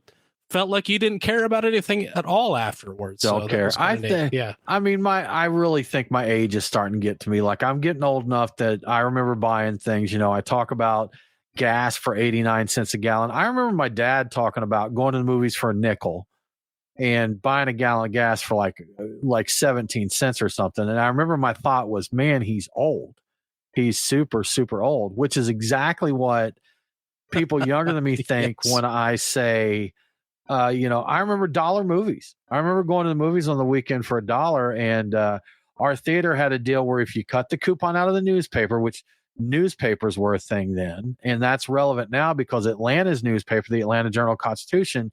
S2: felt like you didn't care about anything at all afterwards.
S1: Don't care. I think, I mean, I really think my age is starting to get to me. Like I'm getting old enough that I remember buying things, I talk about gas for 89 cents a gallon. I remember my dad talking about going to the movies for a nickel and buying a gallon of gas for like 17 cents or something. And I remember my thought was, man, he's old. He's super, super old, which is exactly what people younger than me think when I say, I remember dollar movies. I remember going to the movies on the weekend for $1, and our theater had a deal where if you cut the coupon out of the newspaper, which newspapers were a thing then, and that's relevant now because Atlanta's newspaper, the Atlanta Journal-Constitution,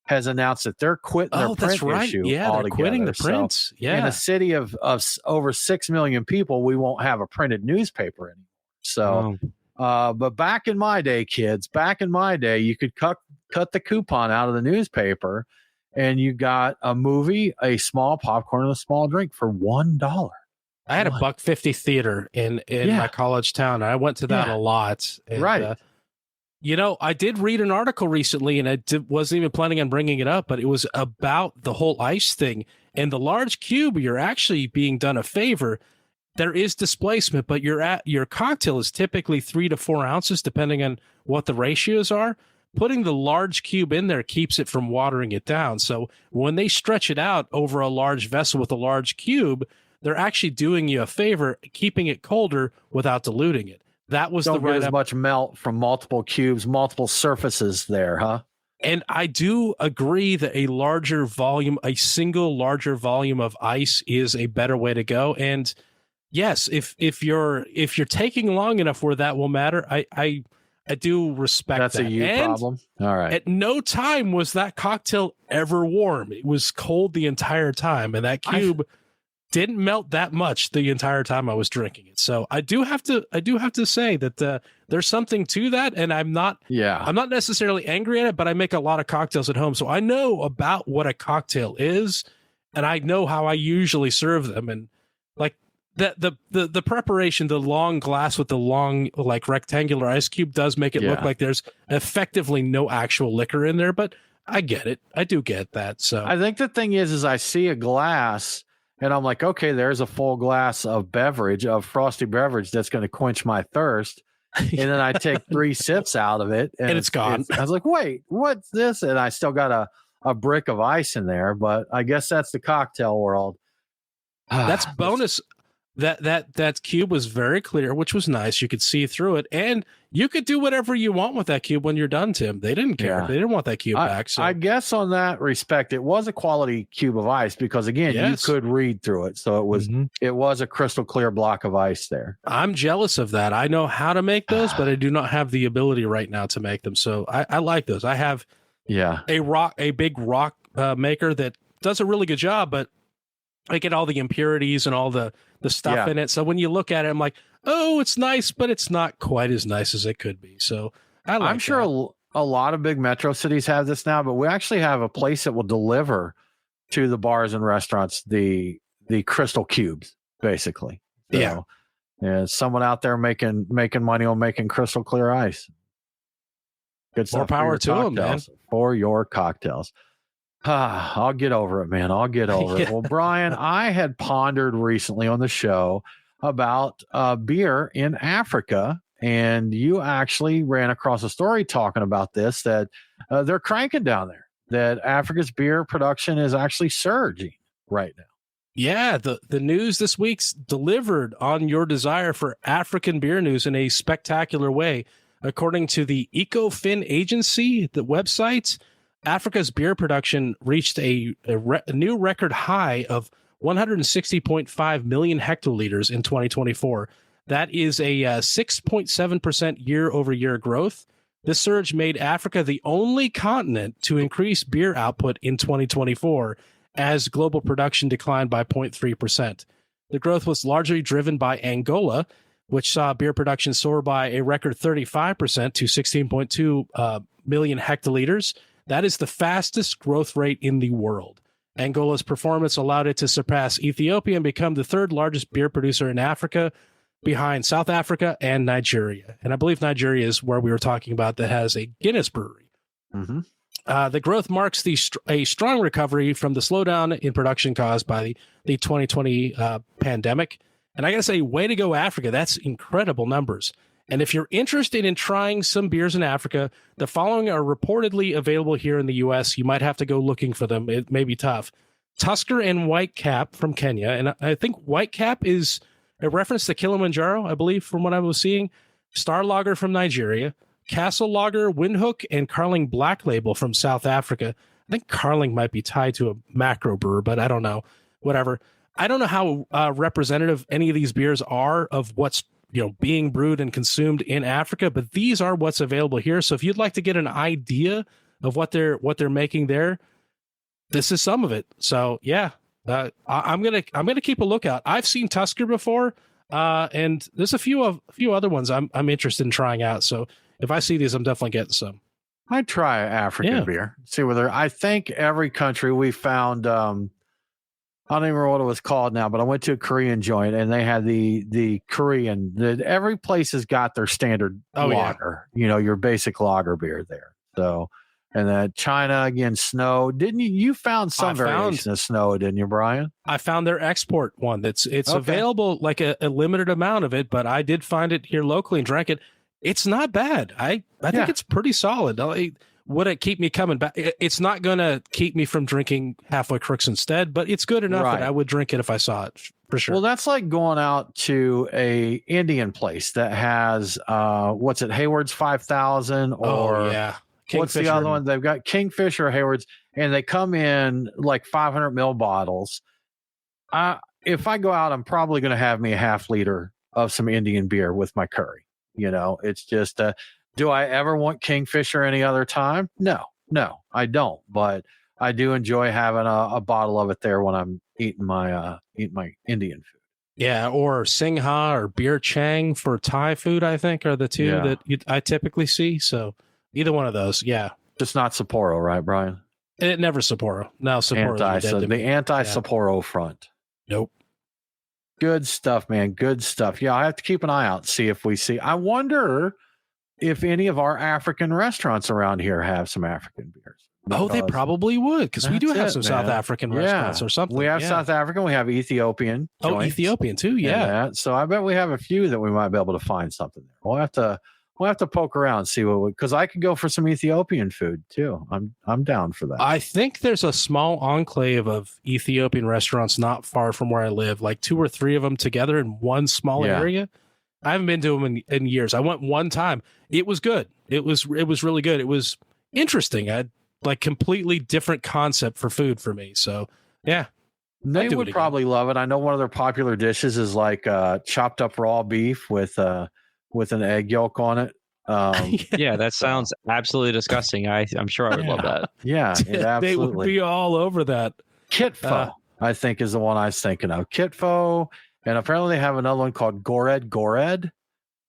S1: has announced that they're quitting their print issue altogether. They're quitting the prints.
S2: So
S1: in a city of over 6 million people, we won't have a printed newspaper anymore. So, but back in my day, kids, you could cut the coupon out of the newspaper, and you got a movie, a small popcorn, and a small drink for $1.
S2: I had a $1.50 theater in my college town. I went to that a lot. And, I did read an article recently, and I wasn't even planning on bringing it up, but it was about the whole ice thing. And the large cube, you're actually being done a favor. There is displacement, but your cocktail is typically 3 to 4 ounces, depending on what the ratios are. Putting the large cube in there keeps it from watering it down. So when they stretch it out over a large vessel with a large cube, they're actually doing you a favor, keeping it colder without diluting it. That was
S1: Don't get as much melt from multiple cubes, multiple surfaces there, huh?
S2: And I do agree that a single larger volume of ice is a better way to go. And yes, if you're taking long enough where that will matter, I do respect that.
S1: That's a you problem. All right.
S2: At no time was that cocktail ever warm. It was cold the entire time, and that cube didn't melt that much the entire time I was drinking it. So I do have to say that there's something to that, and I'm not necessarily angry at it, but I make a lot of cocktails at home, so I know about what a cocktail is, and I know how I usually serve them. And like the preparation, the long glass with the long like rectangular ice cube does make it look like there's effectively no actual liquor in there, but I get it. I do get that. So
S1: I think the thing is I see a glass and I'm like, okay, there's a full glass of frosty beverage that's going to quench my thirst. And then I take 3 sips out of it
S2: and it's gone.
S1: I was like, wait, what's this? And I still got a brick of ice in there, but I guess that's the cocktail world.
S2: That's bonus. That cube was very clear, which was nice. You could see through it, and you could do whatever you want with that cube when you're done, Tim. They didn't care. They didn't want that cube back. So
S1: I guess on that respect, it was a quality cube of ice because again, you could read through it. So it was a crystal clear block of ice there.
S2: I'm jealous of that. I know how to make those, but I do not have the ability right now to make them. So I like those. I have a big rock maker that does a really good job, but I get all the impurities and all the stuff in it. So when you look at it, I'm like, oh, it's nice, but it's not quite as nice as it could be. So I'm
S1: sure a lot of big metro cities have this now, but we actually have a place that will deliver to the bars and restaurants the crystal cubes, basically. So, someone out there making money on making crystal clear ice. Good stuff.
S2: More power to them, man.
S1: For your cocktails. I'll get over it, man. I'll get over it. Well, Brian, I had pondered recently on the show about beer in Africa, and you actually ran across a story talking about this, that they're cranking down there, that Africa's beer production is actually surging right now.
S2: Yeah, the news this week's delivered on your desire for African beer news in a spectacular way. According to the EcoFin agency, the website, Africa's beer production reached a new record high of 160.5 million hectoliters in 2024. That is a 6.7% year-over-year growth. This surge made Africa the only continent to increase beer output in 2024, as global production declined by 0.3%. The growth was largely driven by Angola, which saw beer production soar by a record 35% to 16.2 million hectoliters. That is the fastest growth rate in the world. Angola's performance allowed it to surpass Ethiopia and become the third largest beer producer in Africa, behind South Africa and Nigeria. And I believe Nigeria is where we were talking about that has a Guinness brewery.
S1: Mm-hmm.
S2: The growth marks a strong recovery from the slowdown in production caused by the 2020 pandemic. And I got to say, way to go, Africa. That's incredible numbers. And if you're interested in trying some beers in Africa, the following are reportedly available here in the U.S. You might have to go looking for them. It may be tough. Tusker and Whitecap from Kenya. And I think Whitecap is a reference to Kilimanjaro, I believe, from what I was seeing. Star Lager from Nigeria. Castle Lager, Windhoek, and Carling Black Label from South Africa. I think Carling might be tied to a macro brewer, but I don't know. Whatever. I don't know how representative any of these beers are of what's being brewed and consumed in Africa, but these are what's available here. So if you'd like to get an idea of what they're making there, this is some of it. So yeah, I'm gonna keep a lookout. I've seen Tusker before, and there's a few other ones I'm interested in trying out. So if I see these, I'm definitely getting some.
S1: I'd try African beer. See whether I think every country we found. I don't even remember what it was called now, but I went to a Korean joint and they had the Korean. Every place has got their standard lager, your basic lager beer there. So, and then China again, Snow. Didn't you? You found some variation of Snow, didn't you, Brian?
S2: I found their export one. It's available, like a limited amount of it, but I did find it here locally and drank it. It's not bad. I think it's pretty solid. Would it keep me coming back? It's not going to keep me from drinking Halfway Crooks instead, but it's good enough that I would drink it if I saw it, for sure.
S1: Well, that's like going out to a Indian place that has, what's it, Hayward's 5000 or what's the other one? They've got Kingfisher or Hayward's, and they come in like 500 ml bottles. If I go out, I'm probably going to have me a half liter of some Indian beer with my curry. It's just do I ever want Kingfisher any other time? No, I don't. But I do enjoy having a bottle of it there when I'm eating my Indian food.
S2: Yeah, or Singha or Beer Chang for Thai food, I think, are the two that I typically see. So either one of those,
S1: just not Sapporo, right, Brian?
S2: It never Sapporo. No, Sapporo.
S1: The anti-Sapporo front.
S2: Nope.
S1: Good stuff, man. Good stuff. Yeah, I have to keep an eye out, see if we see. I wonder if any of our African restaurants around here have some African beers.
S2: They probably would, because we do have some South African restaurants or something.
S1: We have South African. We have Ethiopian. Joints.
S2: Ethiopian too. Yeah.
S1: So I bet we have a few that we might be able to find something there. We'll have to poke around and see because I could go for some Ethiopian food too. I'm down for that.
S2: I think there's a small enclave of Ethiopian restaurants not far from where I live, like 2 or 3 of them together in one small area. I haven't been to them in years. I went one time. It was good. It was really good. It was interesting. I had like completely different concept for food for me. So yeah,
S1: they would probably love it. I know one of their popular dishes is like chopped up raw beef with an egg yolk on it.
S3: Yeah, that sounds absolutely disgusting. I'm sure I would love that.
S1: Yeah, absolutely.
S2: They would be all over that.
S1: Kitfo, I think, is the one I was thinking of. Kitfo. And apparently they have another one called Gored.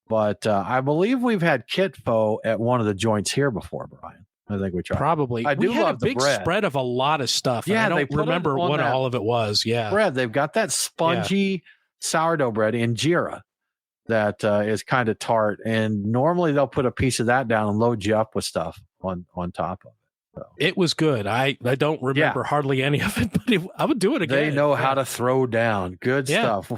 S1: But I believe we've had Kitfo at one of the joints here before, Brian. I think we tried.
S2: Probably.
S1: I do
S2: we had
S1: love
S2: a big spread of a lot of stuff. Yeah, I don't remember what all of it was. Yeah.
S1: Bread. They've got that spongy sourdough bread, injera, that is kind of tart. And normally they'll put a piece of that down and load you up with stuff on top of it. So.
S2: It was good. I don't remember hardly any of it, but I would do it again.
S1: They know how to throw down. Good stuff.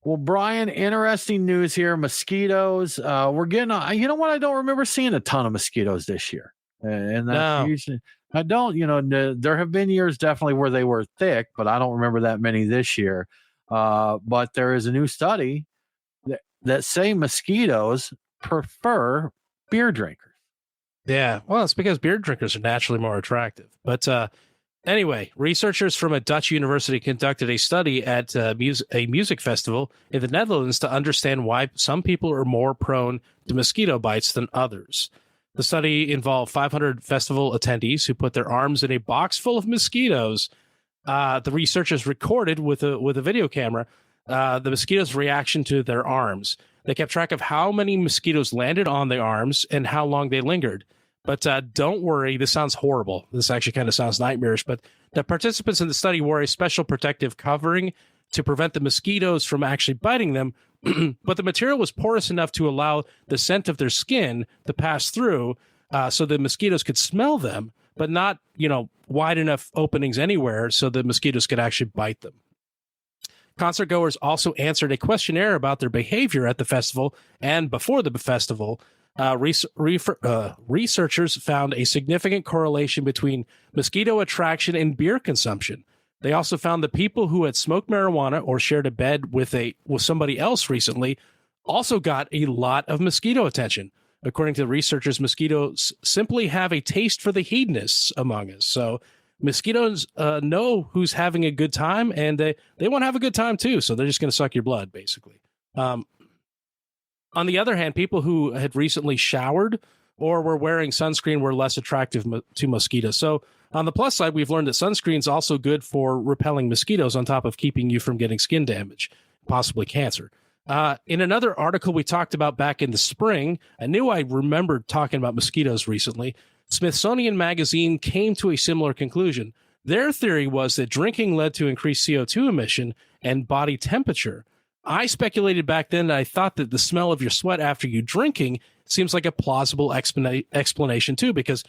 S1: Well, Brian, interesting news here. Mosquitoes. We're getting, you know what? I don't remember seeing a ton of mosquitoes this year. And that's usually, I don't, there have been years definitely where they were thick, but I don't remember that many this year. But there is a new study that say mosquitoes prefer beer drinkers.
S2: Yeah, well, it's because beer drinkers are naturally more attractive. But anyway, researchers from a Dutch university conducted a study at a music festival in the Netherlands to understand why some people are more prone to mosquito bites than others. The study involved 500 festival attendees who put their arms in a box full of mosquitoes. The researchers recorded with a video camera the mosquitoes' reaction to their arms. They kept track of how many mosquitoes landed on the arms and how long they lingered. But don't worry, this sounds horrible. This actually kind of sounds nightmarish, but the participants in the study wore a special protective covering to prevent the mosquitoes from actually biting them. But the material was porous enough to allow the scent of their skin to pass through so the mosquitoes could smell them, but not, wide enough openings anywhere so the mosquitoes could actually bite them. Concert goers also answered a questionnaire about their behavior at the festival and before the festival. Researchers found a significant correlation between mosquito attraction and beer consumption. They also found that people who had smoked marijuana or shared a bed with somebody else recently also got a lot of mosquito attention. According to the researchers, mosquitoes simply have a taste for the hedonists among us. So mosquitoes know who's having a good time, and they want to have a good time too. So they're just going to suck your blood, basically. On the other hand, people who had recently showered or were wearing sunscreen were less attractive to mosquitoes. So on the plus side, we've learned that sunscreen is also good for repelling mosquitoes on top of keeping you from getting skin damage, possibly cancer. In another article we talked about back in the spring, I knew I remembered talking about mosquitoes recently. Smithsonian Magazine came to a similar conclusion. Their theory was that drinking led to increased CO2 emission and body temperature. I speculated back then that I thought that the smell of your sweat after you drinking seems like a plausible explanation too, because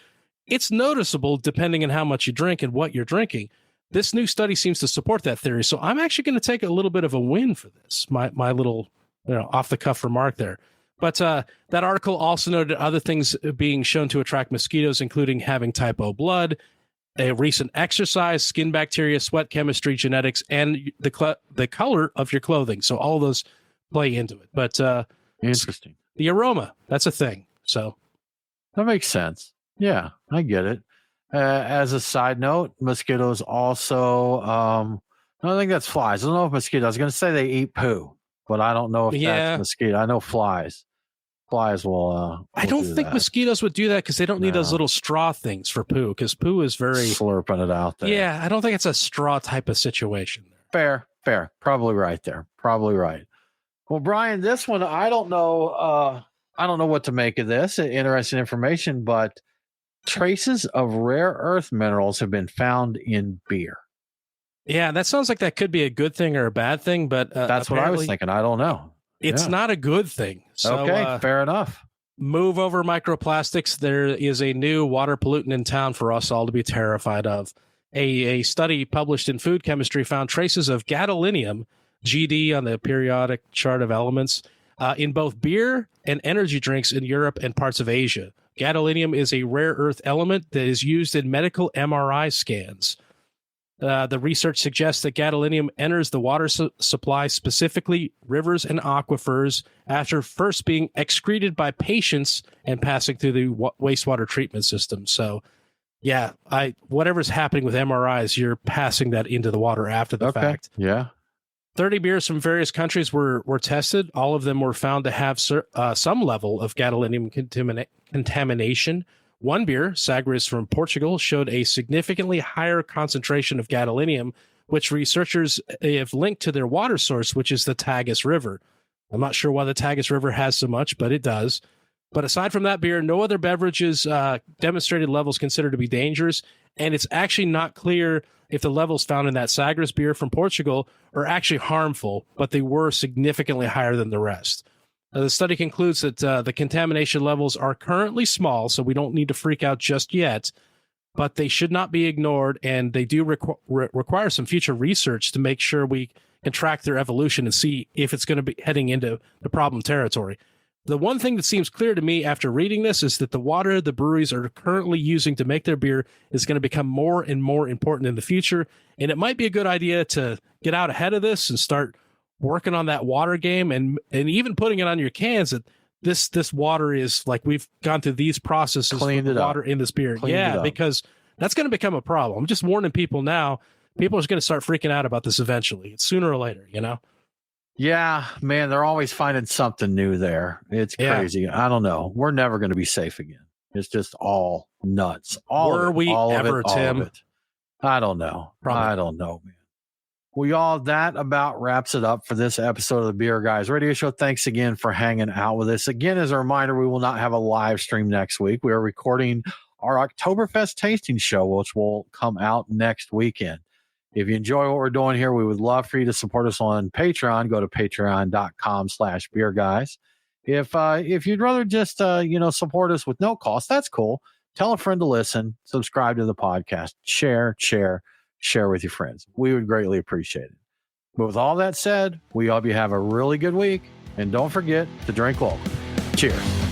S2: it's noticeable depending on how much you drink and what you're drinking. This new study seems to support that theory, so I'm actually going to take a little bit of a win for this, my little off-the-cuff remark there. But that article also noted other things being shown to attract mosquitoes, including having type O blood, a recent exercise, skin bacteria, sweat chemistry, genetics, and the color of your clothing. So all those play into it. But
S1: interesting. The
S2: aroma, that's a thing. So
S1: that makes sense. Yeah, I get it. As a side note, mosquitoes also, I don't think that's flies. I don't know if mosquitoes, I was going to say they eat poo, but I don't know if that's mosquito. I know flies. Flies will.
S2: I don't think mosquitoes would do that because they don't need those little straw things for poo, because poo is very
S1: slurping it out there.
S2: Yeah, I don't think it's a straw type of situation.
S1: Fair. Probably right there. Probably right. Well, Brian, this one I don't know. I don't know what to make of this. Interesting information, but traces of rare earth minerals have been found in beer.
S2: Yeah, that sounds like that could be a good thing or a bad thing, but
S1: that's what I was thinking. I don't know.
S2: It's not a good thing. So,
S1: okay, fair enough.
S2: Move over microplastics. There is a new water pollutant in town for us all to be terrified of. A study published in Food Chemistry found traces of gadolinium, GD on the periodic chart of elements, in both beer and energy drinks in Europe and parts of Asia. Gadolinium is a rare earth element that is used in medical MRI scans. The research suggests that gadolinium enters the water supply, specifically rivers and aquifers, after first being excreted by patients and passing through the wastewater treatment system. So, yeah, whatever's happening with MRIs, you're passing that into the water after the fact.
S1: Yeah.
S2: 30 beers from various countries were tested. All of them were found to have some level of gadolinium contamination. One beer, Sagres from Portugal, showed a significantly higher concentration of gadolinium, which researchers have linked to their water source, which is the Tagus River. I'm not sure why the Tagus River has so much, but it does. But aside from that beer, no other beverages demonstrated levels considered to be dangerous, and it's actually not clear if the levels found in that Sagres beer from Portugal are actually harmful, but they were significantly higher than the rest. The study concludes that the contamination levels are currently small, so we don't need to freak out just yet, but they should not be ignored, and they do require some future research to make sure we can track their evolution and see if it's going to be heading into the problem territory. The one thing that seems clear to me after reading this is that the water the breweries are currently using to make their beer is going to become more and more important in the future, and it might be a good idea to get out ahead of this and start working on that water game and even putting it on your cans that this water is like, we've gone through these processes
S1: Cleaned
S2: with
S1: it
S2: water
S1: up.
S2: in this beer.
S1: Cleaned
S2: Because that's going to become a problem. I'm just warning people now. People are going to start freaking out about this eventually. It's sooner or later,
S1: Yeah, man, they're always finding something new there. It's crazy. I don't know. We're never going to be safe again. It's just all nuts. Were we ever, Tim?
S2: I don't know.
S1: I don't know, man. Well, y'all, that about wraps it up for this episode of the Beer Guys Radio Show. Thanks again for hanging out with us. Again, as a reminder, we will not have a live stream next week. We are recording our Oktoberfest tasting show, which will come out next weekend. If you enjoy what we're doing here, we would love for you to support us on Patreon. Go to patreon.com/beerguys. If you'd rather just, support us with no cost, that's cool. Tell a friend to listen, subscribe to the podcast, share with your friends. We would greatly appreciate it. But with all that said, we hope you have a really good week. And don't forget to drink local. Cheers.